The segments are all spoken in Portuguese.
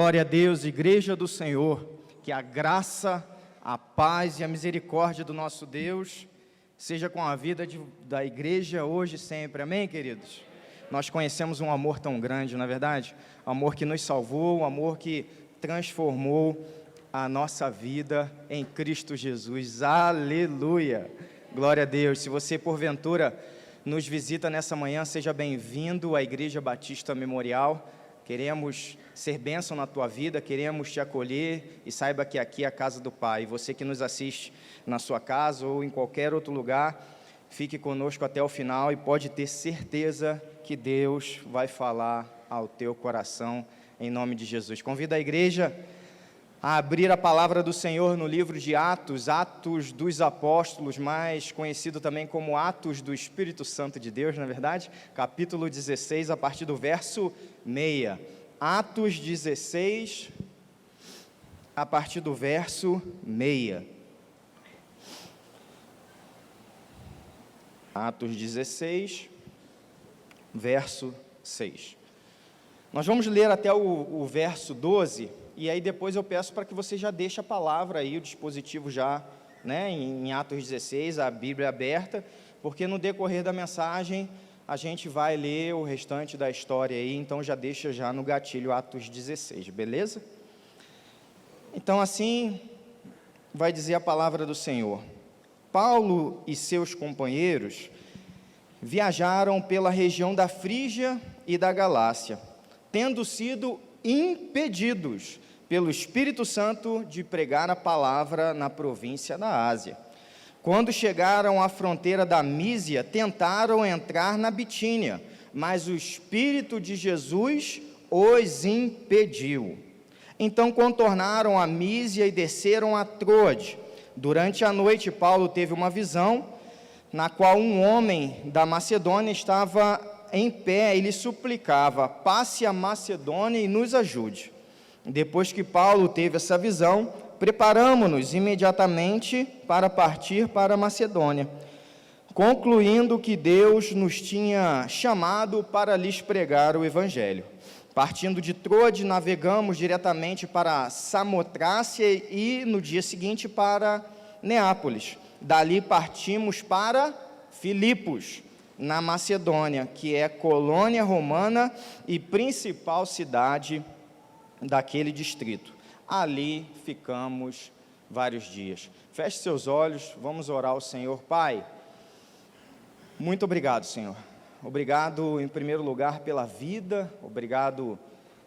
Glória a Deus, Igreja do Senhor, que a graça, a paz e a misericórdia do nosso Deus seja com a vida da igreja hoje e sempre, amém, queridos? Nós conhecemos um amor tão grande, não é verdade? Um amor que nos salvou, um amor que transformou a nossa vida em Cristo Jesus, aleluia! Glória a Deus. Se você porventura nos visita nessa manhã, seja bem-vindo à Igreja Batista Memorial. Queremos ser bênção na tua vida, queremos te acolher e saiba que aqui é a casa do Pai. Você que nos assiste na sua casa ou em qualquer outro lugar, fique conosco até o final e pode ter certeza que Deus vai falar ao teu coração em nome de Jesus. Convido a igreja a abrir a palavra do Senhor no livro de Atos, Atos dos Apóstolos, mais conhecido também como Atos do Espírito Santo de Deus, na verdade, capítulo 16, a partir do verso 6. Atos 16, a partir do verso 6. Atos 16, verso 6. Nós vamos ler até o verso 12, e aí depois eu peço para que você já deixe a palavra aí, o dispositivo já, né, em Atos 16, a Bíblia aberta, porque no decorrer da mensagem a gente vai ler o restante da história aí, então já deixa já no gatilho Atos 16, beleza? Então assim vai dizer a palavra do Senhor. Paulo e seus companheiros viajaram pela região da Frígia e da Galácia, tendo sido impedidos pelo Espírito Santo de pregar a palavra na província da Ásia. Quando chegaram à fronteira da Mísia, tentaram entrar na Bitínia, mas o Espírito de Jesus os impediu. Então contornaram a Mísia e desceram a Troade. Durante a noite, Paulo teve uma visão, na qual um homem da Macedônia estava em pé e lhe suplicava: passe a Macedônia e nos ajude. Depois que Paulo teve essa visão, preparamo-nos imediatamente para partir para a Macedônia, concluindo que Deus nos tinha chamado para lhes pregar o Evangelho. Partindo de Troade, navegamos diretamente para Samotrácia e no dia seguinte para Neápolis. Dali partimos para Filipos, na Macedônia, que é colônia romana e principal cidade daquele distrito. Ali ficamos vários dias. Feche seus olhos, vamos orar ao Senhor. Pai, muito obrigado, Senhor. Obrigado, em primeiro lugar, pela vida, obrigado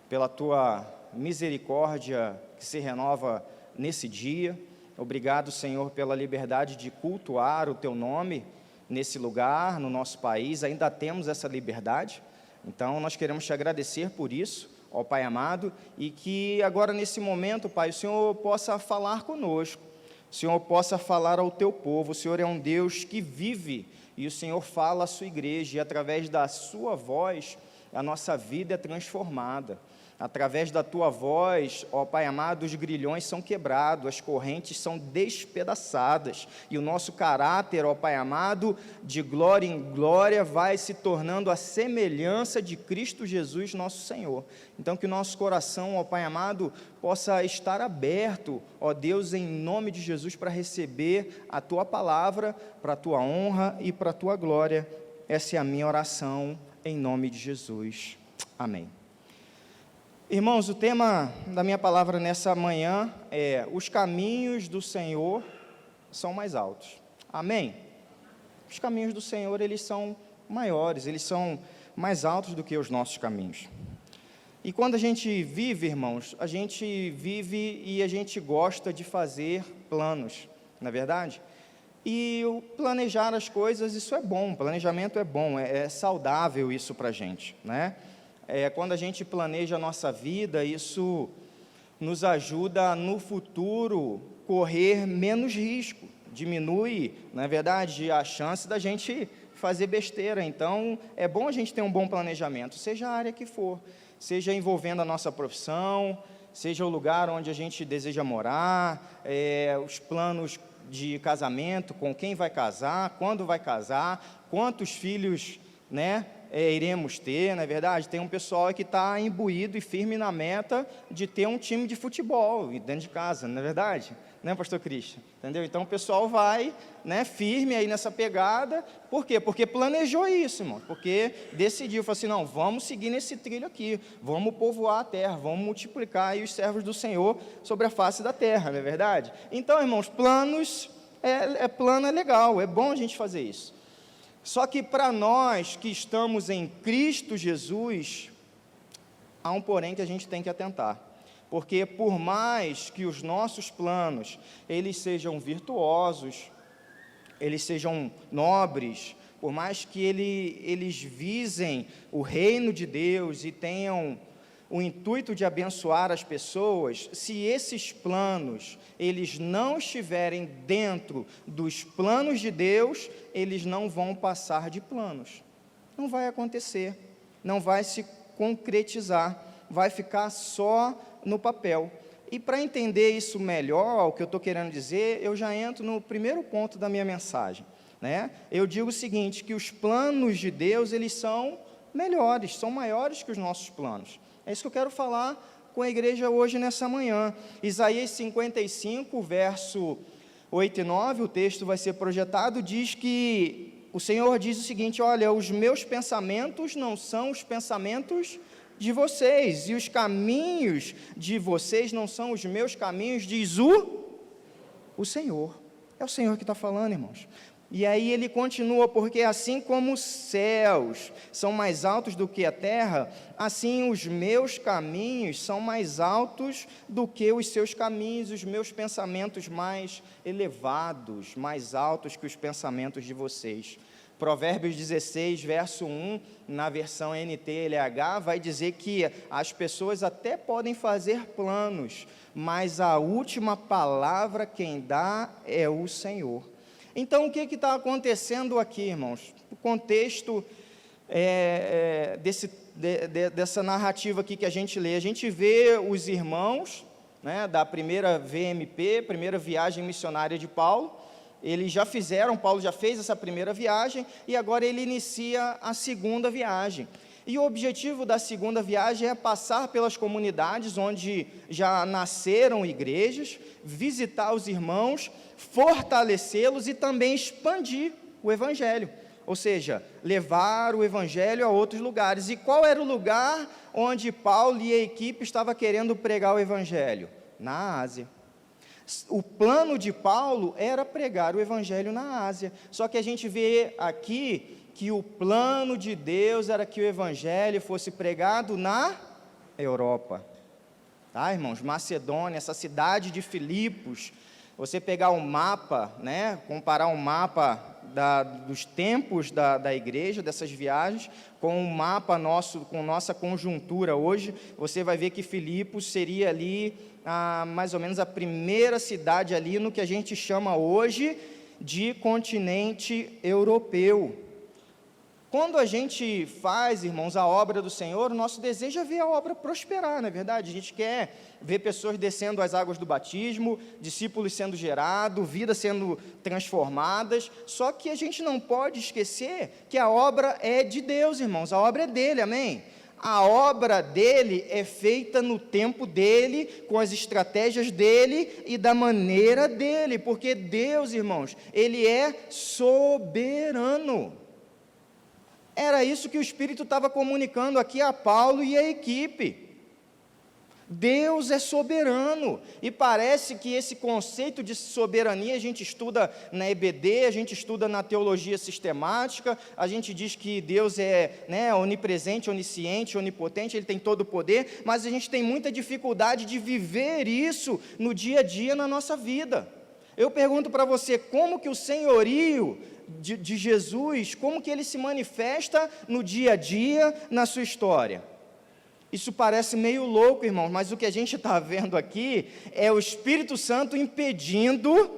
pela Tua misericórdia que se renova nesse dia. Obrigado, Senhor, pela liberdade de cultuar o Teu nome nesse lugar, no nosso país. Ainda temos essa liberdade, então nós queremos Te agradecer por isso, ó Pai amado, e que agora nesse momento, Pai, o Senhor possa falar conosco, o Senhor possa falar ao Teu povo. O Senhor é um Deus que vive, e o Senhor fala à sua igreja, e através da sua voz, a nossa vida é transformada. Através da Tua voz, ó Pai amado, os grilhões são quebrados, as correntes são despedaçadas, e o nosso caráter, ó Pai amado, de glória em glória, vai se tornando a semelhança de Cristo Jesus, nosso Senhor. Então, que o nosso coração, ó Pai amado, possa estar aberto, ó Deus, em nome de Jesus, para receber a Tua palavra, para a Tua honra e para a Tua glória. Essa é a minha oração, em nome de Jesus. Amém. Irmãos, o tema da minha palavra nessa manhã é: os caminhos do Senhor são mais altos. Amém? Os caminhos do Senhor, eles são maiores, eles são mais altos do que os nossos caminhos. E quando a gente vive, irmãos, a gente vive e a gente gosta de fazer planos, não é verdade? E o planejar as coisas, isso é bom, planejamento é bom, é saudável isso para a gente, né? Quando a gente planeja a nossa vida, isso nos ajuda no futuro correr menos risco, diminui, na verdade, a chance da gente fazer besteira. Então, é bom a gente ter um bom planejamento, seja a área que for, seja envolvendo a nossa profissão, seja o lugar onde a gente deseja morar, os planos de casamento, com quem vai casar, quando vai casar, quantos filhos, né, iremos ter, na verdade, tem um pessoal que está imbuído e firme na meta de ter um time de futebol dentro de casa, não é verdade? Né, pastor Cristian? Entendeu? Então o pessoal vai, né, firme aí nessa pegada. Por quê? Porque planejou isso, irmão. Porque decidiu, falou assim, não, vamos seguir nesse trilho aqui, vamos povoar a terra, vamos multiplicar aí os servos do Senhor sobre a face da terra, não é verdade? Então, irmãos, planos, plano é legal, é bom a gente fazer isso. Só que para nós que estamos em Cristo Jesus, há um porém que a gente tem que atentar. Porque por mais que os nossos planos, eles sejam virtuosos, eles sejam nobres, por mais que eles visem o reino de Deus e tenham o intuito de abençoar as pessoas, se esses planos, eles não estiverem dentro dos planos de Deus, eles não vão passar de planos. Não vai acontecer, não vai se concretizar, vai ficar só no papel. E para entender isso melhor, o que eu estou querendo dizer, eu já entro no primeiro ponto da minha mensagem, né? Eu digo o seguinte, que os planos de Deus, eles são melhores, são maiores que os nossos planos. É isso que eu quero falar com a igreja hoje nessa manhã. Isaías 55, verso 8 e 9, o texto vai ser projetado, diz que o Senhor diz o seguinte, olha, os meus pensamentos não são os pensamentos de vocês, e os caminhos de vocês não são os meus caminhos, diz o Senhor. É o Senhor que está falando, irmãos. E aí ele continua, porque assim como os céus são mais altos do que a terra, assim os meus caminhos são mais altos do que os seus caminhos, os meus pensamentos mais elevados, mais altos que os pensamentos de vocês. Provérbios 16, verso 1, na versão NTLH, vai dizer que as pessoas até podem fazer planos, mas a última palavra quem dá é o Senhor. Então, o que está acontecendo aqui, irmãos? O contexto dessa narrativa aqui que a gente lê, a gente vê os irmãos, né, da primeira VMP, primeira viagem missionária de Paulo. Eles já fizeram, Paulo já fez essa primeira viagem, e agora ele inicia a segunda viagem. E o objetivo da segunda viagem é passar pelas comunidades onde já nasceram igrejas, visitar os irmãos, fortalecê-los e também expandir o Evangelho. Ou seja, levar o Evangelho a outros lugares. E qual era o lugar onde Paulo e a equipe estavam querendo pregar o Evangelho? Na Ásia. O plano de Paulo era pregar o Evangelho na Ásia, só que a gente vê aqui que o plano de Deus era que o Evangelho fosse pregado na Europa. Tá, irmãos? Macedônia, essa cidade de Filipos, você pegar um mapa, né, comparar um mapa dos tempos da igreja, dessas viagens, com um mapa nosso, com nossa conjuntura hoje, você vai ver que Filipos seria ali mais ou menos a primeira cidade ali no que a gente chama hoje de continente europeu. Quando a gente faz, irmãos, a obra do Senhor, o nosso desejo é ver a obra prosperar, não é verdade? A gente quer ver pessoas descendo as águas do batismo, discípulos sendo gerados, vidas sendo transformadas, só que a gente não pode esquecer que a obra é de Deus, irmãos, a obra é dele, amém? A obra dele é feita no tempo dele, com as estratégias dele e da maneira dele, porque Deus, irmãos, ele é soberano. Era isso que o Espírito estava comunicando aqui a Paulo e a equipe. Deus é soberano, e parece que esse conceito de soberania a gente estuda na EBD, a gente estuda na teologia sistemática, a gente diz que Deus é, né, onipresente, onisciente, onipotente, Ele tem todo o poder, mas a gente tem muita dificuldade de viver isso no dia a dia na nossa vida. Eu pergunto para você, como que o senhorio de Jesus, como que Ele se manifesta no dia a dia, na sua história? Isso parece meio louco, irmãos, mas o que a gente está vendo aqui é o Espírito Santo impedindo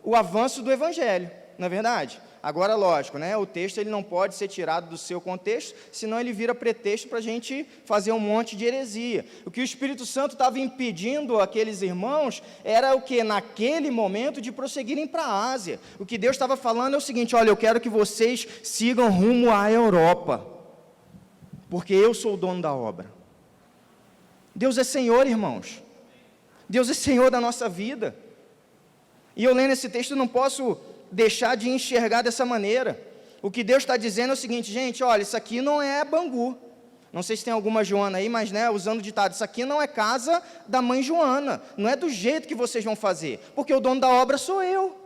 o avanço do Evangelho, não é verdade? Agora, lógico, né, o texto ele não pode ser tirado do seu contexto, senão ele vira pretexto para a gente fazer um monte de heresia. O que o Espírito Santo estava impedindo aqueles irmãos era o que? Naquele momento de prosseguirem para a Ásia. O que Deus estava falando é o seguinte, olha, eu quero que vocês sigam rumo à Europa. porque eu sou o dono da obra. Deus é Senhor, irmãos. Deus é Senhor da nossa vida. E eu lendo esse texto não posso deixar de enxergar dessa maneira. O que Deus está dizendo é o seguinte, gente, olha, isso aqui não é Bangu. Não sei se tem alguma Joana aí, mas usando o ditado, isso aqui não é casa da mãe Joana. Não é do jeito que vocês vão fazer, porque o dono da obra sou eu.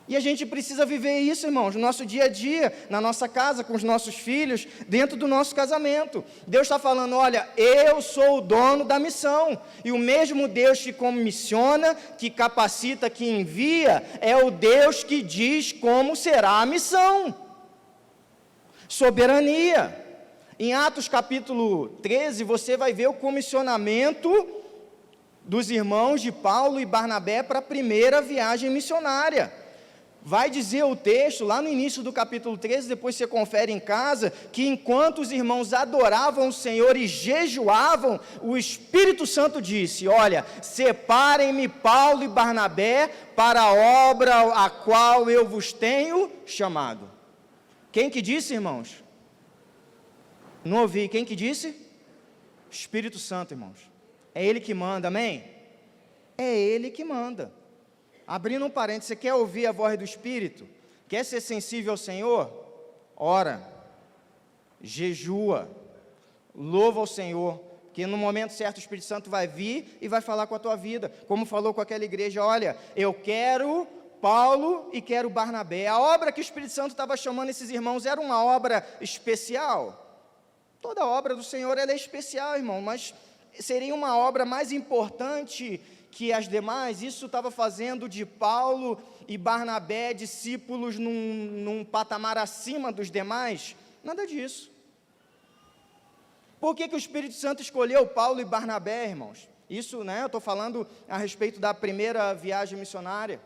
E a gente precisa viver isso, irmãos, no nosso dia a dia, na nossa casa, com os nossos filhos, dentro do nosso casamento. Deus está falando, olha, eu sou o dono da missão, e o mesmo Deus que comissiona, que capacita, que envia, é o Deus que diz como será a missão. Soberania. Em Atos capítulo 13, você vai ver o comissionamento dos irmãos de Paulo e Barnabé para a primeira viagem missionária. Vai dizer o texto, lá no início do capítulo 13, depois você confere em casa, que enquanto os irmãos adoravam o Senhor e jejuavam, o Espírito Santo disse, olha, separem-me Paulo e Barnabé para a obra a qual eu vos tenho chamado. Quem que disse, irmãos? Não ouvi, quem que disse? Espírito Santo, irmãos. É Ele que manda, amém? É Ele que manda. Abrindo um parênteses, você quer ouvir a voz do Espírito? Quer ser sensível ao Senhor? Ora, jejua, louva ao Senhor, porque no momento certo o Espírito Santo vai vir e vai falar com a tua vida, como falou com aquela igreja, olha, eu quero Paulo e quero Barnabé. A obra que o Espírito Santo estava chamando esses irmãos era uma obra especial. Toda obra do Senhor ela é especial, irmão, mas seria uma obra mais importante que as demais. Isso estava fazendo de Paulo e Barnabé discípulos num patamar acima dos demais? Nada disso. Por que o Espírito Santo escolheu Paulo e Barnabé, irmãos? Isso, eu estou falando a respeito da primeira viagem missionária.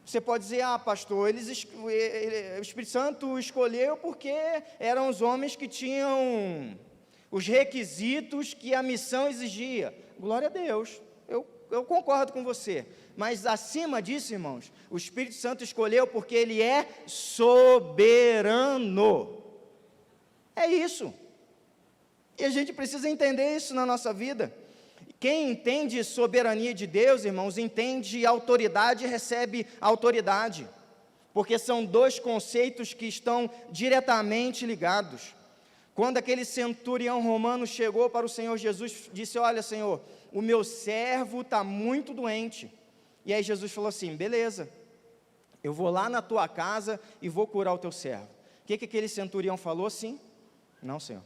Você pode dizer, pastor, o Espírito Santo escolheu porque eram os homens que tinham os requisitos que a missão exigia. Glória a Deus. Eu concordo com você, mas acima disso, irmãos, o Espírito Santo escolheu porque Ele é soberano. É isso. E a gente precisa entender isso na nossa vida. Quem entende soberania de Deus, irmãos, entende autoridade e recebe autoridade, porque são dois conceitos que estão diretamente ligados. Quando aquele centurião romano chegou para o Senhor Jesus, disse, olha, Senhor, o meu servo está muito doente. E aí Jesus falou assim, beleza, eu vou lá na tua casa e vou curar o teu servo. O que aquele centurião falou assim? Não, Senhor,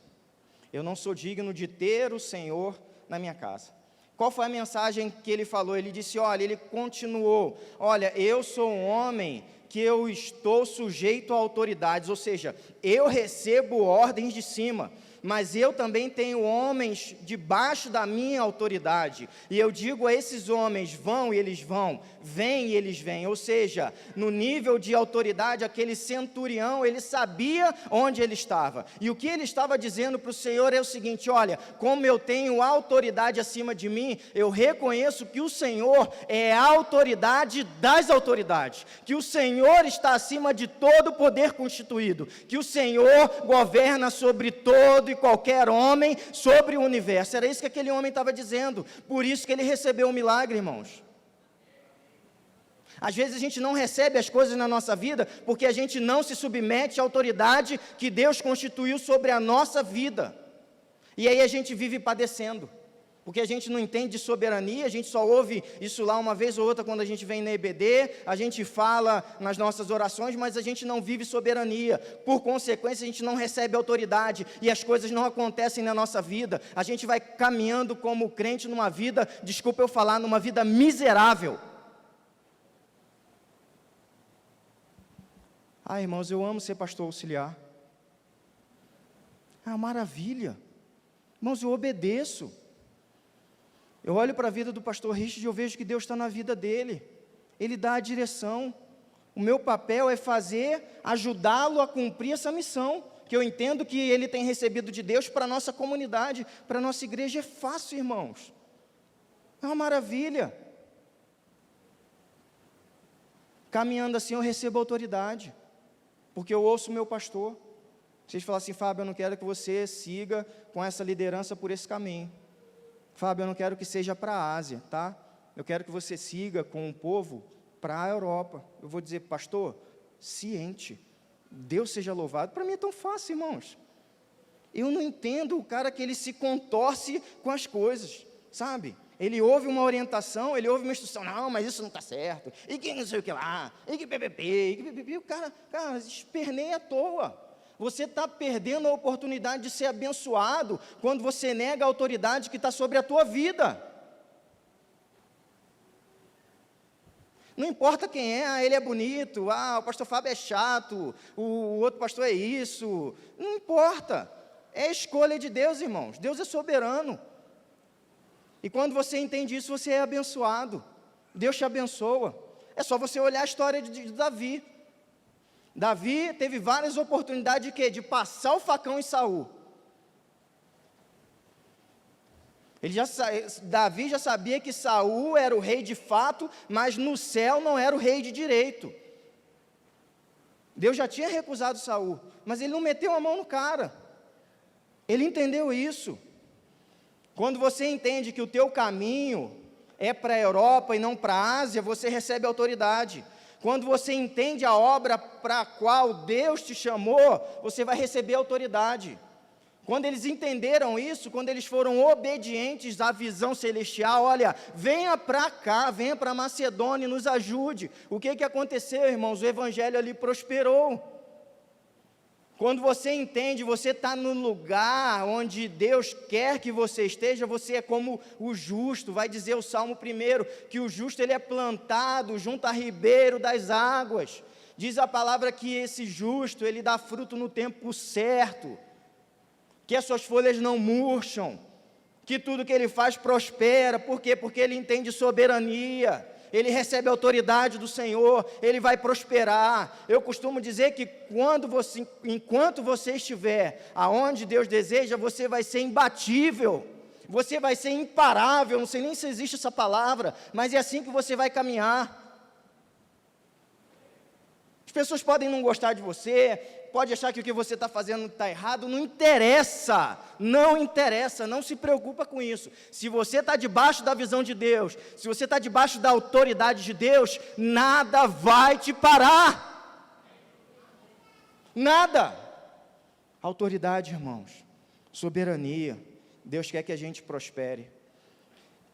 eu não sou digno de ter o Senhor na minha casa. Qual foi a mensagem que ele falou? Ele disse, olha, ele continuou, olha, eu sou um homem que eu estou sujeito a autoridades, ou seja, eu recebo ordens de cima, mas eu também tenho homens debaixo da minha autoridade, e eu digo a esses homens, vão e eles vão, vêm e eles vêm, ou seja, no nível de autoridade, aquele centurião, ele sabia onde ele estava, e o que ele estava dizendo para o Senhor é o seguinte, olha, como eu tenho autoridade acima de mim, eu reconheço que o Senhor é a autoridade das autoridades, que o Senhor está acima de todo poder constituído, que o Senhor governa sobre todo e qualquer homem, sobre o universo. Era isso que aquele homem estava dizendo, por isso que ele recebeu um milagre, irmãos. Às vezes a gente não recebe as coisas na nossa vida, porque a gente não se submete à autoridade que Deus constituiu sobre a nossa vida, e aí a gente vive padecendo, porque a gente não entende de soberania, a gente só ouve isso lá uma vez ou outra quando a gente vem na EBD, a gente fala nas nossas orações, mas a gente não vive soberania, por consequência a gente não recebe autoridade, e as coisas não acontecem na nossa vida, a gente vai caminhando como crente numa vida, desculpa eu falar, numa vida miserável. Irmãos, eu amo ser pastor auxiliar, maravilha, irmãos, eu obedeço. Eu olho para a vida do pastor Richard e eu vejo que Deus está na vida dele. Ele dá a direção. O meu papel é ajudá-lo a cumprir essa missão, que eu entendo que ele tem recebido de Deus para a nossa comunidade, para a nossa igreja. É fácil, irmãos. É uma maravilha. Caminhando assim eu recebo autoridade. porque eu ouço o meu pastor. Vocês falam assim: Fábio, eu não quero que você siga com essa liderança por esse caminho. Fábio, eu não quero que seja para a Ásia, tá? Eu quero que você siga com o povo para a Europa. Eu vou dizer: pastor, ciente, Deus seja louvado. Para mim é tão fácil, irmãos. Eu não entendo o cara que ele se contorce com as coisas, sabe? Ele ouve uma orientação, ele ouve uma instrução: não, mas isso não está certo, e que não sei o que lá, e que PPP, o cara esperneia à toa. Você está perdendo a oportunidade de ser abençoado quando você nega a autoridade que está sobre a tua vida. Não importa quem é, ele é bonito, o pastor Fábio é chato, o outro pastor é isso, não importa, é a escolha de Deus, irmãos. Deus é soberano, e quando você entende isso, você é abençoado, Deus te abençoa. É só você olhar a história de Davi. Davi teve várias oportunidades de quê? De passar o facão em Saul. Davi já sabia que Saul era o rei de fato, mas no céu não era o rei de direito. Deus já tinha recusado Saul, mas ele não meteu a mão no cara. Ele entendeu isso. Quando você entende que o teu caminho é para a Europa e não para a Ásia, você recebe autoridade. Quando você entende a obra para a qual Deus te chamou, você vai receber autoridade. Quando eles entenderam isso, quando eles foram obedientes à visão celestial: olha, venha para cá, venha para Macedônia e nos ajude. O que aconteceu, irmãos? O evangelho ali prosperou. Quando você entende, você está no lugar onde Deus quer que você esteja, você é como o justo. Vai dizer o Salmo 1, que o justo ele é plantado junto a ribeiro das águas. Diz a palavra que esse justo, ele dá fruto no tempo certo, que as suas folhas não murcham, que tudo que ele faz prospera. Por quê? Porque ele entende soberania. Ele recebe a autoridade do Senhor, ele vai prosperar. Eu costumo dizer que enquanto você estiver aonde Deus deseja, você vai ser imbatível, você vai ser imparável. Não sei nem se existe essa palavra, mas é assim que você vai caminhar. As pessoas podem não gostar de você, pode achar que o que você está fazendo está errado, não interessa, não se preocupa com isso. Se você está debaixo da visão de Deus, se você está debaixo da autoridade de Deus, nada vai te parar, nada. Autoridade, irmãos, soberania, Deus quer que a gente prospere.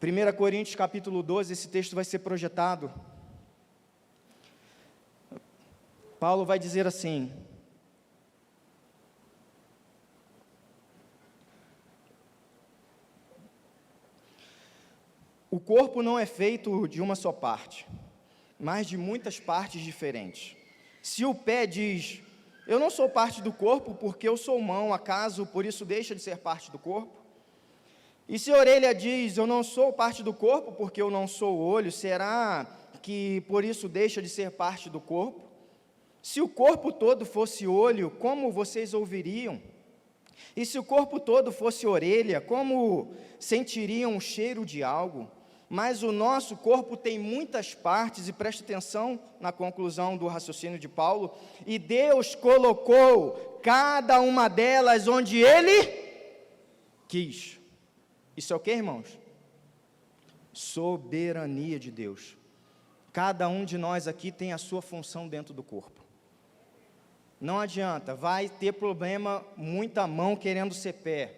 1 Coríntios capítulo 12, esse texto vai ser projetado. Paulo vai dizer assim: o corpo não é feito de uma só parte, mas de muitas partes diferentes. Se o pé diz: eu não sou parte do corpo porque eu sou mão, acaso por isso deixa de ser parte do corpo? E se a orelha diz: eu não sou parte do corpo porque eu não sou olho, será que por isso deixa de ser parte do corpo? Se o corpo todo fosse olho, como vocês ouviriam? E se o corpo todo fosse orelha, como sentiriam o cheiro de algo? Mas o nosso corpo tem muitas partes, e preste atenção na conclusão do raciocínio de Paulo, e Deus colocou cada uma delas onde Ele quis. Isso é o que, irmãos? Soberania de Deus. Cada um de nós aqui tem a sua função dentro do corpo. Não adianta, vai ter problema, muita mão querendo ser pé,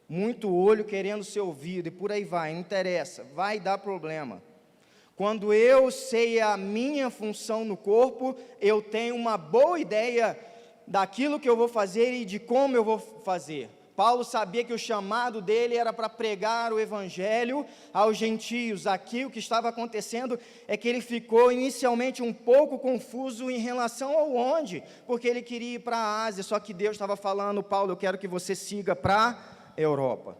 muito olho querendo ser ouvido, e por aí vai, não interessa, vai dar problema. Quando eu sei a minha função no corpo, eu tenho uma boa ideia daquilo que eu vou fazer e de como eu vou fazer. Paulo sabia que o chamado dele era para pregar o evangelho aos gentios. Aqui o que estava acontecendo é que ele ficou inicialmente um pouco confuso em relação ao onde, porque ele queria ir para a Ásia, só que Deus estava falando: Paulo, eu quero que você siga para a Europa.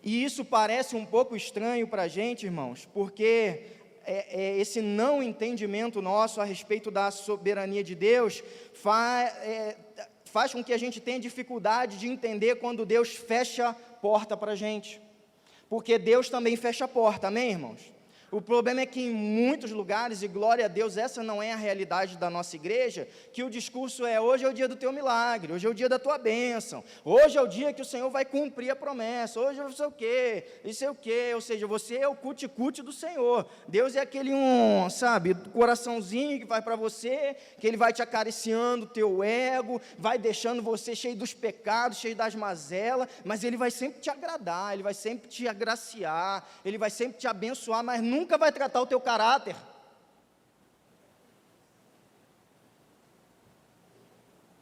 E isso parece um pouco estranho para a gente, irmãos, porque esse não entendimento nosso a respeito da soberania de Deus faz com que a gente tenha dificuldade de entender quando Deus fecha a porta para a gente, porque Deus também fecha a porta, amém, irmãos? O problema é que em muitos lugares, e glória a Deus, essa não é a realidade da nossa igreja, que o discurso é: hoje é o dia do teu milagre, hoje é o dia da tua bênção, hoje é o dia que o Senhor vai cumprir a promessa, hoje é não sei o quê, isso é o quê, ou seja, você é o cuti-cuti do Senhor. Deus é aquele sabe, coraçãozinho que vai para você, que Ele vai te acariciando o teu ego, vai deixando você cheio dos pecados, cheio das mazelas, mas Ele vai sempre te agradar, Ele vai sempre te agraciar, Ele vai sempre te abençoar, mas nunca vai tratar o teu caráter.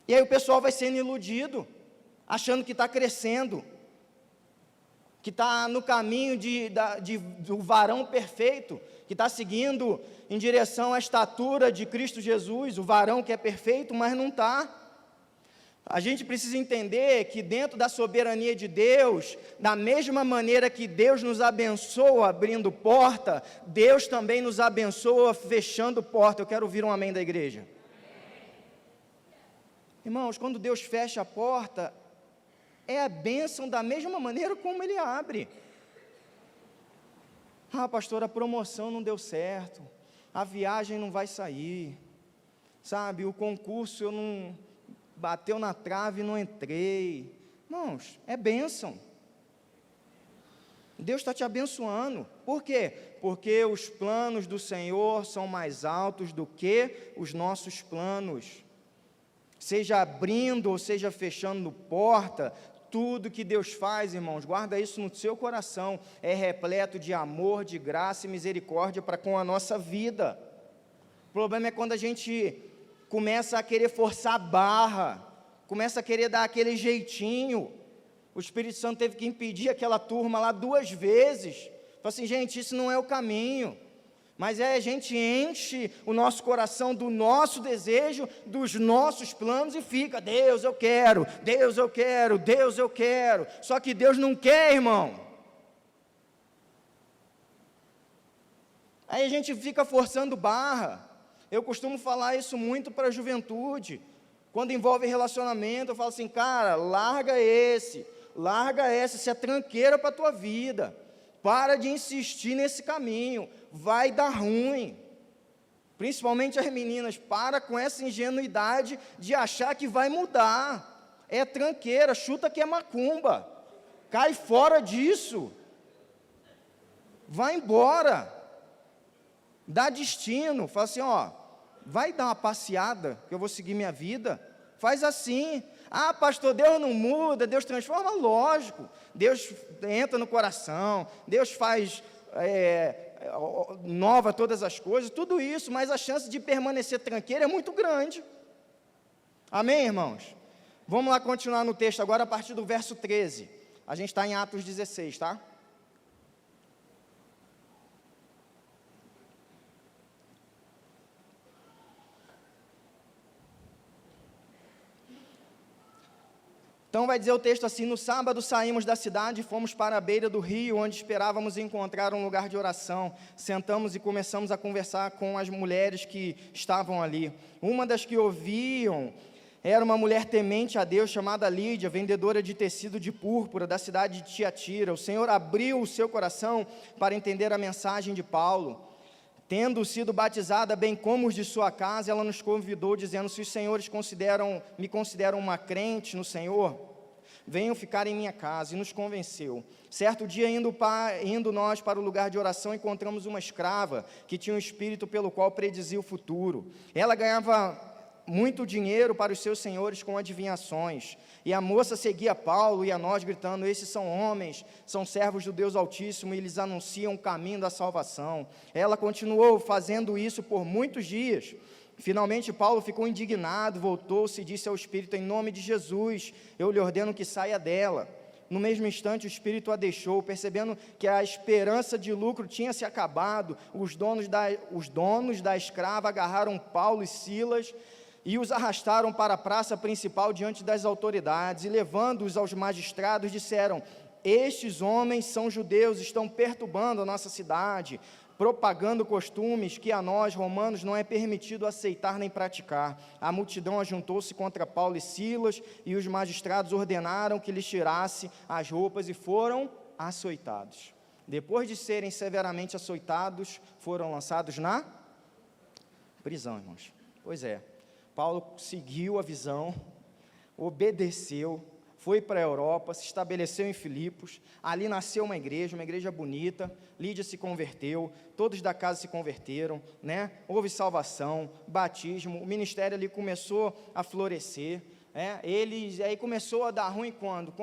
E aí o pessoal vai sendo iludido, achando que está crescendo, que está no caminho do varão perfeito, que está seguindo em direção à estatura de Cristo Jesus, o varão que é perfeito, mas não está. A gente precisa entender que dentro da soberania de Deus, da mesma maneira que Deus nos abençoa abrindo porta, Deus também nos abençoa fechando porta. Eu quero ouvir um amém da igreja. Irmãos, quando Deus fecha a porta, é a bênção da mesma maneira como Ele abre. Ah, pastor, a promoção não deu certo, a viagem não vai sair, sabe, o concurso eu não... bateu na trave e não entrei. Irmãos, é bênção. Deus está te abençoando. Por quê? Porque os planos do Senhor são mais altos do que os nossos planos. Seja abrindo ou seja fechando porta, tudo que Deus faz, irmãos, guarda isso no seu coração, é repleto de amor, de graça e misericórdia para com a nossa vida. O problema é quando a gente começa a querer forçar a barra, começa a querer dar aquele jeitinho. O Espírito Santo teve que impedir aquela turma lá 2 vezes. Falou assim: gente, isso não é o caminho. Mas a gente enche o nosso coração do nosso desejo, dos nossos planos e fica: Deus, eu quero, Deus, eu quero, Deus, eu quero. Só que Deus não quer, irmão. Aí a gente fica forçando barra. Eu costumo falar isso muito para a juventude. Quando envolve relacionamento, eu falo assim: cara, larga essa, isso é tranqueira para a tua vida. Para de insistir nesse caminho, vai dar ruim. Principalmente as meninas, para com essa ingenuidade de achar que vai mudar. É tranqueira, chuta que é macumba. Cai fora disso. Vai embora. Dá destino. Fala assim: ó, vai dar uma passeada, que eu vou seguir minha vida. Faz assim. Ah, pastor, Deus não muda, Deus transforma. Lógico, Deus entra no coração, Deus faz nova todas as coisas, tudo isso, mas a chance de permanecer tranqueiro é muito grande. Amém, irmãos? Vamos lá continuar no texto agora a partir do verso 13. A gente está em Atos 16, tá? Então vai dizer o texto assim: no sábado saímos da cidade e fomos para a beira do rio, onde esperávamos encontrar um lugar de oração. Sentamos e começamos a conversar com as mulheres que estavam ali. Uma das que ouviam era uma mulher temente a Deus, chamada Lídia, vendedora de tecido de púrpura da cidade de Tiatira. O Senhor abriu o seu coração para entender a mensagem de Paulo. Tendo sido batizada, bem como os de sua casa, ela nos convidou, dizendo: se os senhores me consideram uma crente no Senhor, venham ficar em minha casa. E nos convenceu. Certo dia, indo nós para o lugar de oração, encontramos uma escrava, que tinha um espírito pelo qual predizia o futuro. Ela ganhava muito dinheiro para os seus senhores com adivinhações. E a moça seguia Paulo e a nós, gritando: esses são homens, são servos do Deus Altíssimo, e eles anunciam o caminho da salvação. Ela continuou fazendo isso por muitos dias. Finalmente Paulo ficou indignado, voltou-se e disse ao espírito: em nome de Jesus, eu lhe ordeno que saia dela. No mesmo instante o espírito a deixou. Percebendo que a esperança de lucro tinha se acabado, os donos da escrava agarraram Paulo e Silas e os arrastaram para a praça principal diante das autoridades, e levando-os aos magistrados, disseram: estes homens são judeus, estão perturbando a nossa cidade, propagando costumes que a nós, romanos, não é permitido aceitar nem praticar. A multidão ajuntou-se contra Paulo e Silas, e os magistrados ordenaram que lhes tirasse as roupas e foram açoitados. Depois de serem severamente açoitados, foram lançados na prisão, irmãos. Pois é, Paulo seguiu a visão, obedeceu, foi para a Europa, se estabeleceu em Filipos, ali nasceu uma igreja bonita, Lídia se converteu, todos da casa se converteram, né? Houve salvação, batismo, o ministério ali começou a florescer, aí começou a dar ruim quando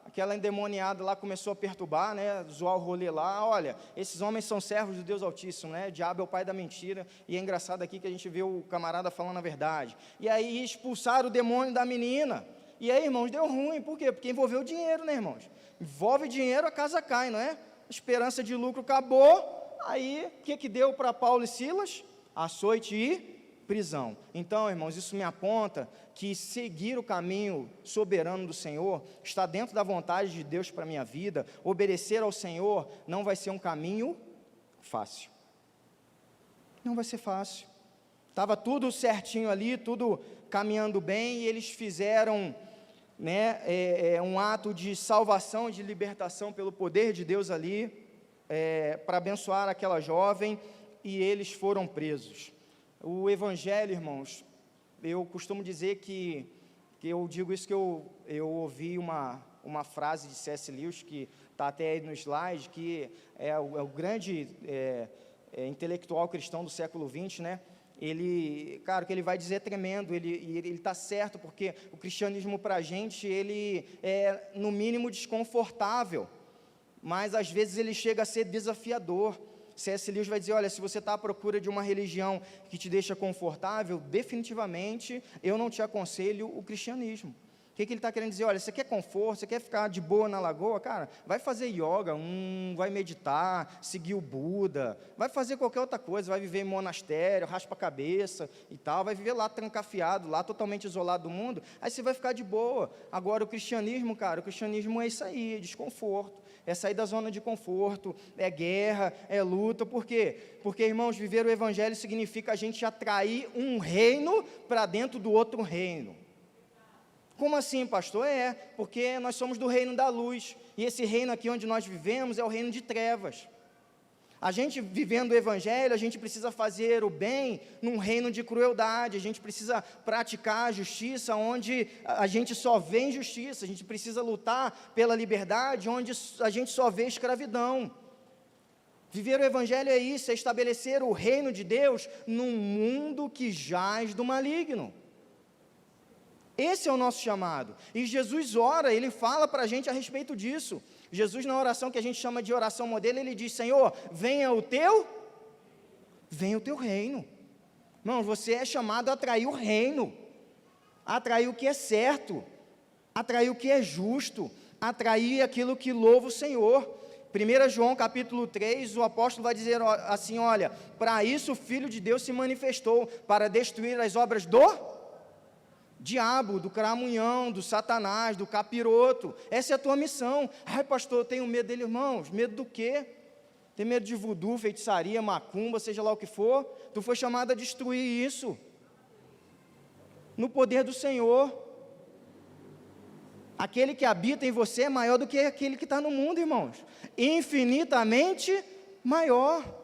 aquela endemoniada lá começou a perturbar, zoar o rolê lá. Olha, esses homens são servos do Deus Altíssimo, o diabo é o pai da mentira, e é engraçado aqui que a gente vê o camarada falando a verdade, e aí expulsaram o demônio da menina, e aí, irmãos, deu ruim. Por quê? Porque envolveu dinheiro, irmãos, envolve dinheiro, a casa cai, não é? A esperança de lucro acabou, aí, o que deu para Paulo e Silas? Açoite e prisão. Então, irmãos, isso me aponta que seguir o caminho soberano do Senhor está dentro da vontade de Deus para a minha vida. Obedecer ao Senhor não vai ser um caminho fácil. Não vai ser fácil. Estava tudo certinho ali, tudo caminhando bem, e eles fizeram um ato de salvação, de libertação pelo poder de Deus ali, para abençoar aquela jovem, e eles foram presos. O Evangelho, irmãos, eu costumo dizer que eu digo isso, que eu ouvi uma frase de C.S. Lewis, que está até aí no slide, que é o grande intelectual cristão do século XX, Ele, cara, o que ele vai dizer é tremendo, ele está certo, porque o cristianismo para a gente, ele é no mínimo desconfortável, mas às vezes ele chega a ser desafiador. C.S. Lewis vai dizer, olha, se você está à procura de uma religião que te deixa confortável, definitivamente eu não te aconselho o cristianismo. O que ele está querendo dizer? Olha, você quer conforto, você quer ficar de boa na lagoa? Cara, vai fazer yoga, vai meditar, seguir o Buda, vai fazer qualquer outra coisa, vai viver em monastério, raspa a cabeça e tal, vai viver lá trancafiado, lá totalmente isolado do mundo, aí você vai ficar de boa. Agora o cristianismo, cara, o cristianismo é isso aí, é desconforto, é sair da zona de conforto, é guerra, é luta. Por quê? Porque, irmãos, viver o Evangelho significa a gente atrair um reino para dentro do outro reino. Como assim, pastor? Porque nós somos do reino da luz, e esse reino aqui onde nós vivemos é o reino de trevas. A gente vivendo o Evangelho, a gente precisa fazer o bem num reino de crueldade, a gente precisa praticar a justiça onde a gente só vê injustiça, a gente precisa lutar pela liberdade onde a gente só vê escravidão. Viver o Evangelho é isso, é estabelecer o reino de Deus num mundo que jaz do maligno. Esse é o nosso chamado, e Jesus ora, ele fala para a gente a respeito disso. Jesus, na oração que a gente chama de oração modelo, ele diz, Senhor, venha o teu reino. Irmão, você é chamado a atrair o reino, a atrair o que é certo, a atrair o que é justo, a atrair aquilo que louva o Senhor. 1 João capítulo 3, o apóstolo vai dizer assim, olha, para isso o Filho de Deus se manifestou, para destruir as obras do diabo, do cramunhão, do satanás, do capiroto. Essa é a tua missão. Ai, pastor, eu tenho medo dele. Irmãos, medo do quê? Tem medo de voodoo, feitiçaria, macumba, seja lá o que for? Tu foi chamado a destruir isso no poder do Senhor. Aquele que habita em você é maior do que aquele que está no mundo, irmãos, infinitamente maior.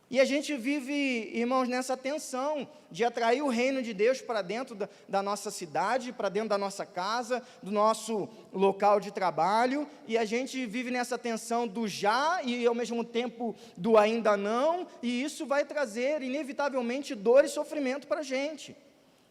E a gente vive, irmãos, nessa tensão de atrair o reino de Deus para dentro da nossa cidade, para dentro da nossa casa, do nosso local de trabalho, e a gente vive nessa tensão do já e ao mesmo tempo do ainda não, e isso vai trazer inevitavelmente dor e sofrimento para a gente.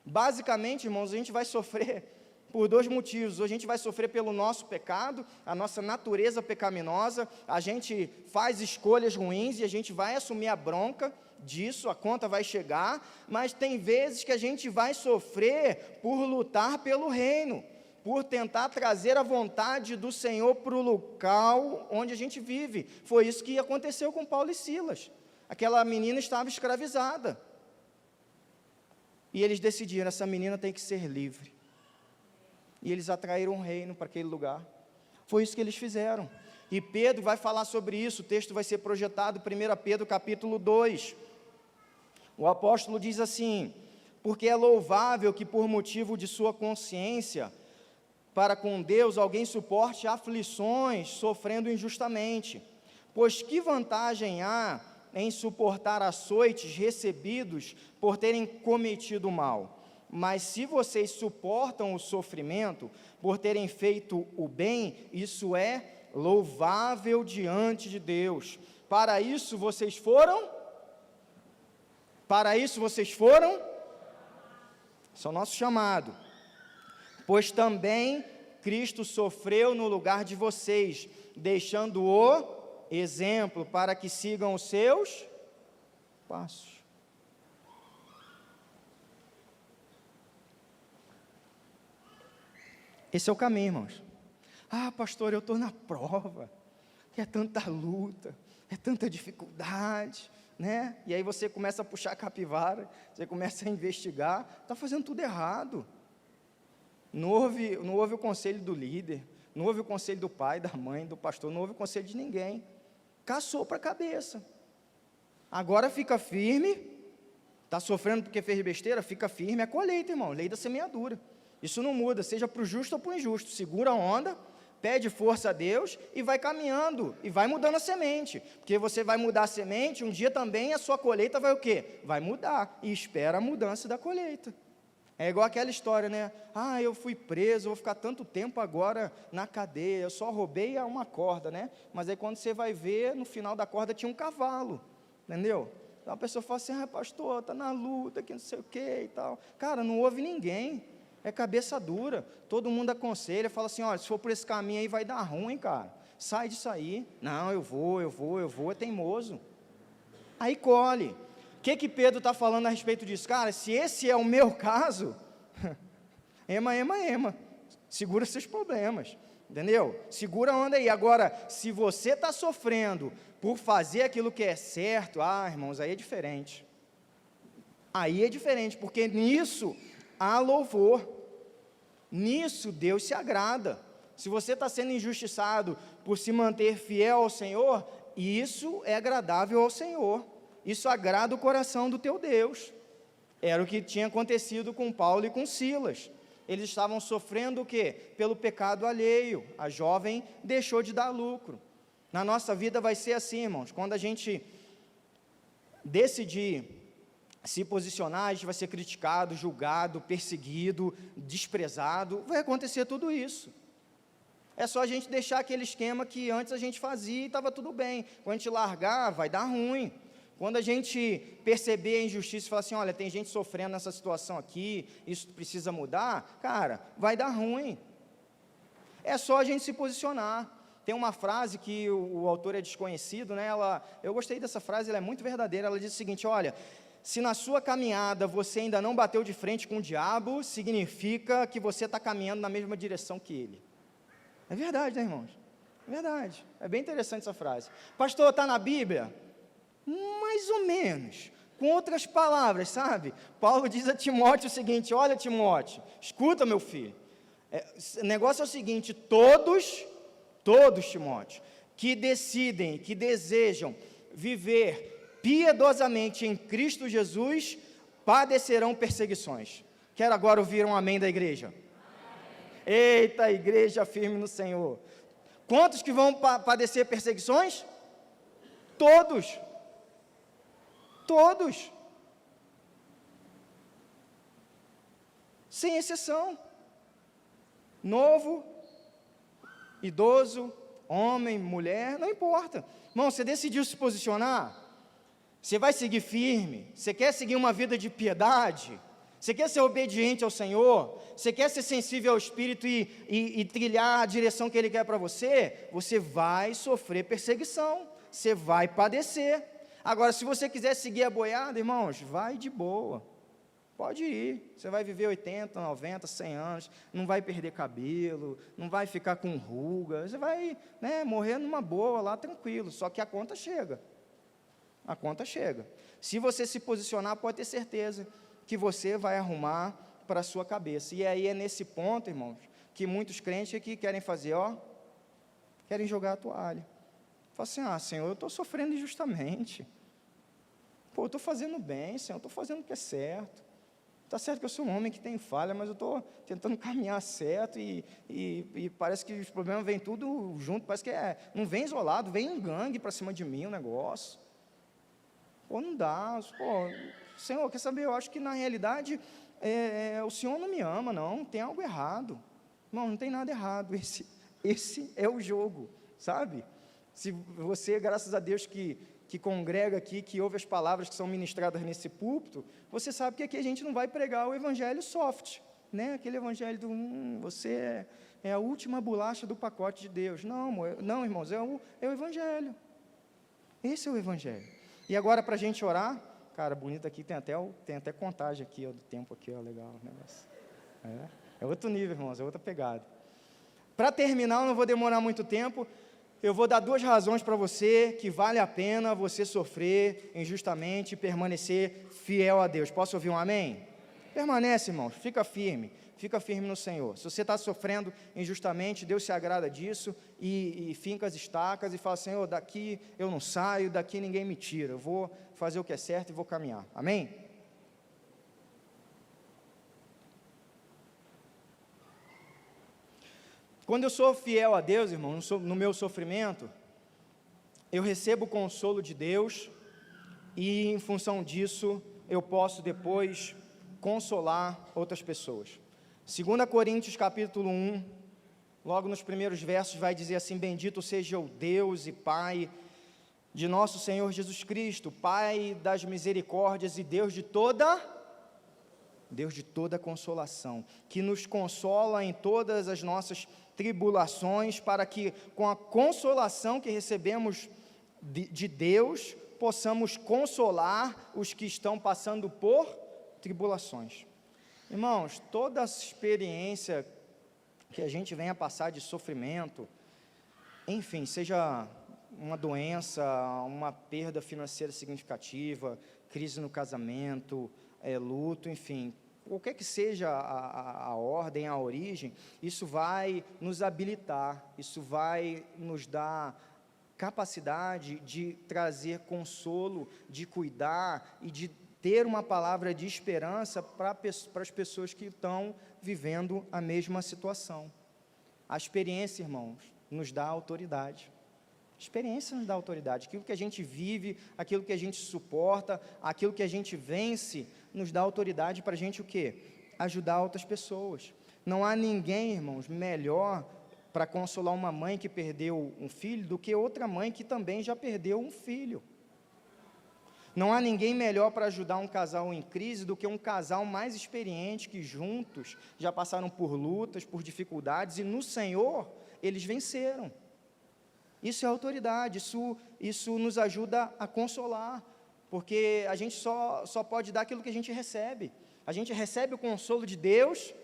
Basicamente, irmãos, a gente vai sofrer por dois motivos. A gente vai sofrer pelo nosso pecado, a nossa natureza pecaminosa, a gente faz escolhas ruins e a gente vai assumir a bronca disso, a conta vai chegar, mas tem vezes que a gente vai sofrer por lutar pelo reino, por tentar trazer a vontade do Senhor para o local onde a gente vive. Foi isso que aconteceu com Paulo e Silas. Aquela menina estava escravizada, e eles decidiram, essa menina tem que ser livre. E eles atraíram um reino para aquele lugar. Foi isso que eles fizeram. E Pedro vai falar sobre isso, o texto vai ser projetado, 1 Pedro capítulo 2. O apóstolo diz assim, porque é louvável que por motivo de sua consciência, para com Deus alguém suporte aflições sofrendo injustamente. Pois que vantagem há em suportar açoites recebidos por terem cometido mal? Mas se vocês suportam o sofrimento por terem feito o bem, isso é louvável diante de Deus. Para isso vocês foram? Esse é o nosso chamado. Pois também Cristo sofreu no lugar de vocês, deixando o exemplo para que sigam os seus passos. Esse é o caminho, irmãos. Ah, pastor, eu estou na prova, é tanta luta, é tanta dificuldade, né? E aí você começa a puxar a capivara, você começa a investigar, está fazendo tudo errado. Não ouve o conselho do líder, não ouve o conselho do pai, da mãe, do pastor, não ouve o conselho de ninguém. Caçou para a cabeça. Agora fica firme, está sofrendo porque fez besteira, fica firme, é colheita, irmão, lei da semeadura. Isso não muda, seja para o justo ou para o injusto. Segura a onda, pede força a Deus e vai caminhando, e vai mudando a semente, porque você vai mudar a semente, um dia também a sua colheita vai o quê? Vai mudar, e espera a mudança da colheita. É igual aquela história, né? Ah, eu fui preso, vou ficar tanto tempo agora na cadeia, eu só roubei uma corda, né? Mas aí quando você vai ver, no final da corda tinha um cavalo, entendeu? Então a pessoa fala assim, pastor, está na luta, que não sei o que e tal. Cara, não ouve ninguém, é cabeça dura, todo mundo aconselha, fala assim, olha, se for por esse caminho aí vai dar ruim, cara, sai disso aí. Não, eu vou, é teimoso. Aí colhe. O que Pedro está falando a respeito disso? Cara, se esse é o meu caso, ema, segura seus problemas, entendeu? Segura a onda aí. Agora, se você está sofrendo por fazer aquilo que é certo, irmãos, aí é diferente. Aí é diferente, porque nisso há louvor, nisso Deus se agrada. Se você está sendo injustiçado por se manter fiel ao Senhor, isso é agradável ao Senhor. Isso agrada o coração do teu Deus. Era o que tinha acontecido com Paulo e com Silas. Eles estavam sofrendo o quê? Pelo pecado alheio. A jovem deixou de dar lucro. Na nossa vida vai ser assim, irmãos. Quando a gente decidir se posicionar, a gente vai ser criticado, julgado, perseguido, desprezado. Vai acontecer tudo isso. É só a gente deixar aquele esquema que antes a gente fazia e estava tudo bem. Quando a gente largar, vai dar ruim. Quando a gente perceber a injustiça e falar assim, olha, tem gente sofrendo nessa situação aqui, isso precisa mudar, cara, vai dar ruim. É só a gente se posicionar. Tem uma frase que o autor é desconhecido, né? Eu gostei dessa frase, ela é muito verdadeira. Ela diz o seguinte, olha, se na sua caminhada você ainda não bateu de frente com o diabo, significa que você está caminhando na mesma direção que ele. É verdade, né, irmãos? É verdade. É bem interessante essa frase. Pastor, está na Bíblia? Mais ou menos, com outras palavras, sabe? Paulo diz a Timóteo o seguinte, olha Timóteo, escuta meu filho, o negócio é o seguinte, todos Timóteo, que decidem, que desejam viver piedosamente em Cristo Jesus, padecerão perseguições. Quero agora ouvir um amém da igreja. Amém. Eita, igreja firme no Senhor. Quantos que vão padecer perseguições? Todos. Sem exceção. Novo, idoso, homem, mulher, não importa. Irmão, você decidiu se posicionar? Você vai seguir firme? Você quer seguir uma vida de piedade? Você quer ser obediente ao Senhor? Você quer ser sensível ao Espírito e trilhar a direção que Ele quer para você? Você vai sofrer perseguição, você vai padecer. Agora, se você quiser seguir a boiada, irmãos, vai de boa, pode ir, você vai viver 80, 90, 100 anos, não vai perder cabelo, não vai ficar com ruga, você vai, morrer numa boa lá, tranquilo, só que a conta chega, se você se posicionar, pode ter certeza que você vai arrumar para a sua cabeça, e aí é nesse ponto, irmãos, que muitos crentes aqui querem fazer, querem jogar a toalha. Fala assim, Senhor, eu estou sofrendo injustamente. Eu estou fazendo bem, Senhor, eu estou fazendo o que é certo. Tá certo que eu sou um homem que tem falha, mas eu estou tentando caminhar certo e parece que os problemas vêm tudo junto, parece que não vem isolado, vem um gangue para cima de mim o negócio. Pô, não dá, pô, Senhor, quer saber, eu acho que na realidade o Senhor não me ama, não, tem algo errado. Não tem nada errado, esse é o jogo, sabe? Se você, graças a Deus que congrega aqui, que ouve as palavras que são ministradas nesse púlpito, você sabe que aqui a gente não vai pregar o evangelho soft, né? Aquele evangelho do, você é a última bolacha do pacote de Deus. Não, irmãos, é o evangelho. Esse é o evangelho. E agora, para a gente orar, cara, bonito aqui, tem até contagem aqui, ó, do tempo aqui, ó, legal o negócio. É outro nível, irmãos, é outra pegada. Para terminar, eu não vou demorar muito tempo, eu vou dar 2 razões para você que vale a pena você sofrer injustamente e permanecer fiel a Deus. Posso ouvir um amém? Permanece, irmãos, fica firme no Senhor. Se você está sofrendo injustamente, Deus se agrada disso e finca as estacas e fala, Senhor, daqui eu não saio, daqui ninguém me tira, eu vou fazer o que é certo e vou caminhar. Amém? Quando eu sou fiel a Deus, irmão, no meu sofrimento, eu recebo o consolo de Deus e, em função disso, eu posso depois consolar outras pessoas. 2 Coríntios capítulo 1, logo nos primeiros versos, vai dizer assim, bendito seja o Deus e Pai de nosso Senhor Jesus Cristo, Pai das misericórdias e Deus de toda consolação, que nos consola em todas as nossas tribulações, para que com a consolação que recebemos de Deus, possamos consolar os que estão passando por tribulações. Irmãos, toda essa experiência que a gente venha passar de sofrimento, enfim, seja uma doença, uma perda financeira significativa, crise no casamento, luto, enfim, qualquer que seja a ordem, a origem, isso vai nos habilitar, isso vai nos dar capacidade de trazer consolo, de cuidar e de ter uma palavra de esperança para as pessoas que estão vivendo a mesma situação. A experiência, irmãos, nos dá autoridade. A experiência nos dá autoridade. Aquilo que a gente vive, aquilo que a gente suporta, aquilo que a gente vence, nos dá autoridade para a gente o quê? Ajudar outras pessoas. Não há ninguém, irmãos, melhor para consolar uma mãe que perdeu um filho do que outra mãe que também já perdeu um filho. Não há ninguém melhor para ajudar um casal em crise do que um casal mais experiente que juntos já passaram por lutas, por dificuldades e no Senhor eles venceram. Isso é autoridade, isso nos ajuda a consolar, porque a gente só pode dar aquilo que a gente recebe. A gente recebe o consolo de Deus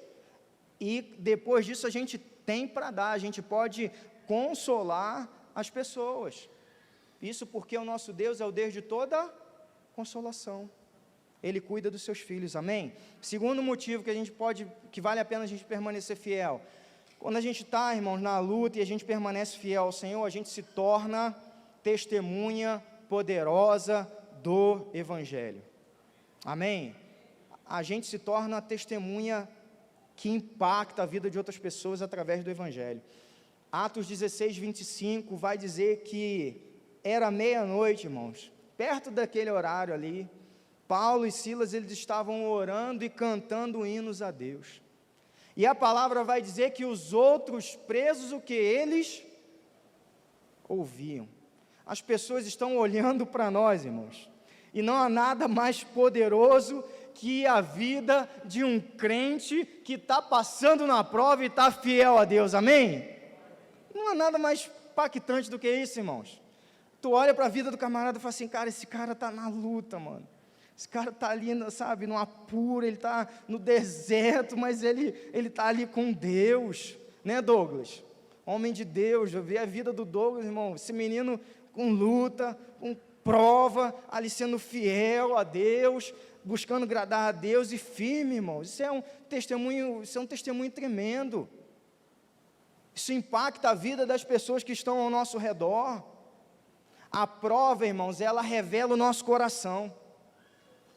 e depois disso a gente tem para dar, a gente pode consolar as pessoas. Isso porque o nosso Deus é o Deus de toda consolação. Ele cuida dos seus filhos, amém? Segundo motivo que vale a pena a gente permanecer fiel. Quando a gente está, irmãos, na luta e a gente permanece fiel ao Senhor, a gente se torna testemunha poderosa do Evangelho. Amém? A gente se torna testemunha que impacta a vida de outras pessoas através do Evangelho. Atos 16, 25 vai dizer que era meia-noite, irmãos, perto daquele horário ali, Paulo e Silas, eles estavam orando e cantando hinos a Deus. E a palavra vai dizer que os outros presos, o que eles ouviam. As pessoas estão olhando para nós, irmãos, e não há nada mais poderoso que a vida de um crente que está passando na prova e está fiel a Deus, amém? Não há nada mais impactante do que isso, irmãos. Tu olha para a vida do camarada e fala assim, cara, esse cara está na luta, mano. Esse cara está ali, sabe, no apuro, ele está no deserto, mas ele está ali com Deus, né, Douglas? Homem de Deus, eu vi a vida do Douglas, irmão, esse menino com luta, com prova, ali sendo fiel a Deus, buscando agradar a Deus e firme, irmão. Isso é um testemunho tremendo. Isso impacta a vida das pessoas que estão ao nosso redor. A prova, irmãos, ela revela o nosso coração.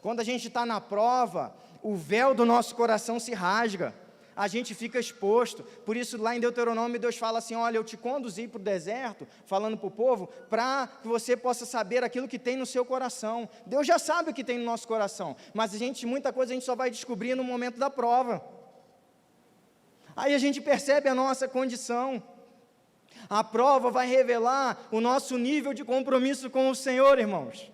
Quando a gente está na prova, o véu do nosso coração se rasga, a gente fica exposto. Por isso lá em Deuteronômio Deus fala assim, olha, eu te conduzi para o deserto, falando para o povo, para que você possa saber aquilo que tem no seu coração. Deus já sabe o que tem no nosso coração, mas muita coisa a gente só vai descobrir no momento da prova. Aí a gente percebe a nossa condição. A prova vai revelar o nosso nível de compromisso com o Senhor, irmãos.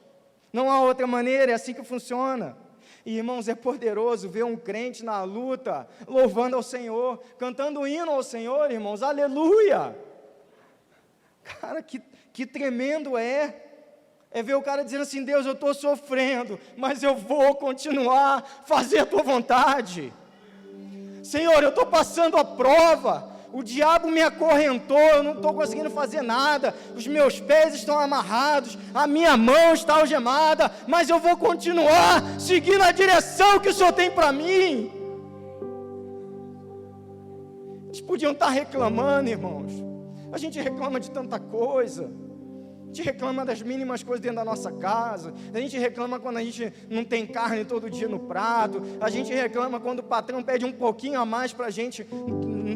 Não há outra maneira, é assim que funciona. E, irmãos, é poderoso ver um crente na luta, louvando ao Senhor, cantando hino ao Senhor, irmãos, aleluia! Cara, que tremendo é ver o cara dizendo assim, Deus, eu estou sofrendo, mas eu vou continuar a fazer a tua vontade. Senhor, eu estou passando a prova, o diabo me acorrentou, eu não estou conseguindo fazer nada, os meus pés estão amarrados, a minha mão está algemada, mas eu vou continuar seguindo a direção que o Senhor tem para mim. Eles podiam estar reclamando, irmãos, a gente reclama de tanta coisa, a gente reclama das mínimas coisas dentro da nossa casa, a gente reclama quando a gente não tem carne todo dia no prato, a gente reclama quando o patrão pede um pouquinho a mais para a gente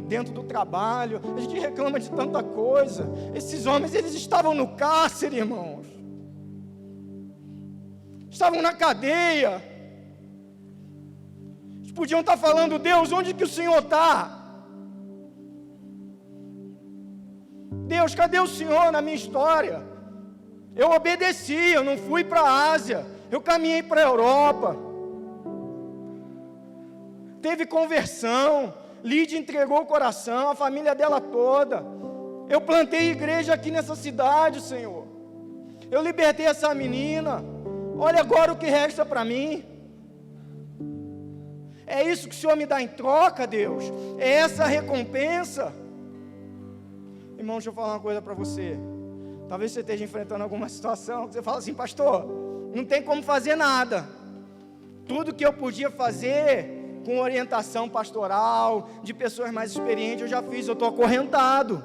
dentro do trabalho, a gente reclama de tanta coisa. Esses homens, eles estavam no cárcere, irmãos, estavam na cadeia, eles podiam estar falando, Deus, onde que o Senhor está? Deus, cadê o Senhor na minha história? Eu obedeci, eu não fui para a Ásia, eu caminhei para a Europa, teve conversão, Lídia entregou o coração, a família dela toda, eu plantei igreja aqui nessa cidade, Senhor, eu libertei essa menina, olha agora o que resta para mim, é isso que o Senhor me dá em troca, Deus, é essa a recompensa. Irmão, deixa eu falar uma coisa para você, talvez você esteja enfrentando alguma situação, que você fala assim, pastor, não tem como fazer nada, tudo que eu podia fazer, com orientação pastoral, de pessoas mais experientes, eu já fiz, eu estou acorrentado,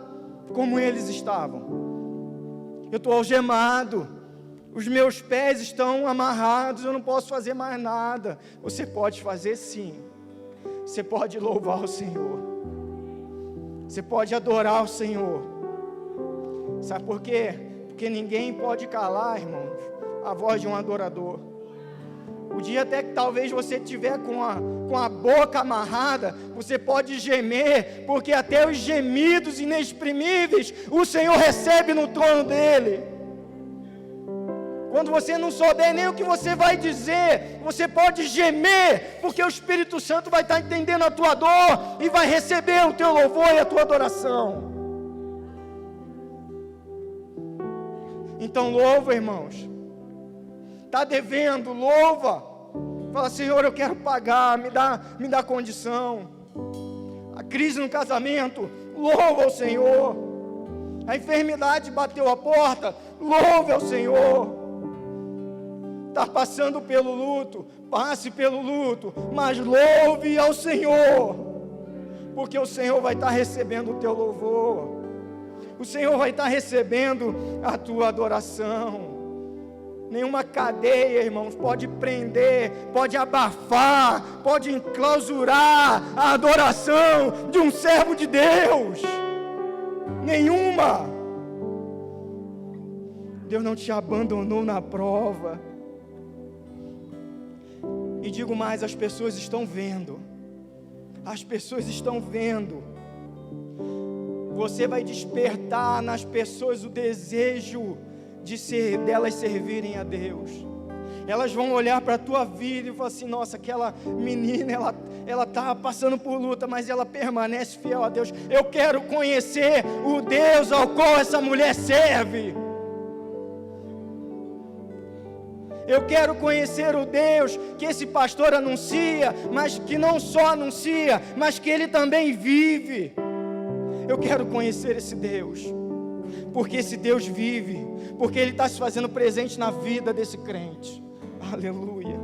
como eles estavam, eu estou algemado, os meus pés estão amarrados, eu não posso fazer mais nada. Você pode fazer sim, você pode louvar o Senhor, você pode adorar o Senhor, sabe por quê? Porque ninguém pode calar, irmãos, a voz de um adorador. O dia até que talvez você estiver com a boca amarrada, você pode gemer, porque até os gemidos inexprimíveis, o Senhor recebe no trono dEle. Quando você não souber nem o que você vai dizer, você pode gemer, porque o Espírito Santo vai estar entendendo a tua dor, e vai receber o teu louvor e a tua adoração. Então louva, irmãos. Está devendo, louva, fala, Senhor, eu quero pagar, me dá condição. A crise no casamento, louva ao Senhor. A enfermidade bateu a porta, louve ao Senhor. Está passando pelo luto, passe pelo luto, mas louve ao Senhor, porque o Senhor vai estar recebendo o teu louvor, o Senhor vai estar recebendo a tua adoração. Nenhuma cadeia, irmãos, pode prender, pode abafar, pode enclausurar a adoração de um servo de Deus. Nenhuma. Deus não te abandonou na prova. E digo mais, as pessoas estão vendo. As pessoas estão vendo. Você vai despertar nas pessoas o desejo delas servirem a Deus. Elas vão olhar para a tua vida e falar assim, nossa, aquela menina, ela está passando por luta, mas ela permanece fiel a Deus. Eu quero conhecer o Deus ao qual essa mulher serve. Eu quero conhecer o Deus que esse pastor anuncia, mas que não só anuncia, mas que ele também vive. Eu quero conhecer esse Deus, porque esse Deus vive, porque Ele está se fazendo presente na vida desse crente. Aleluia.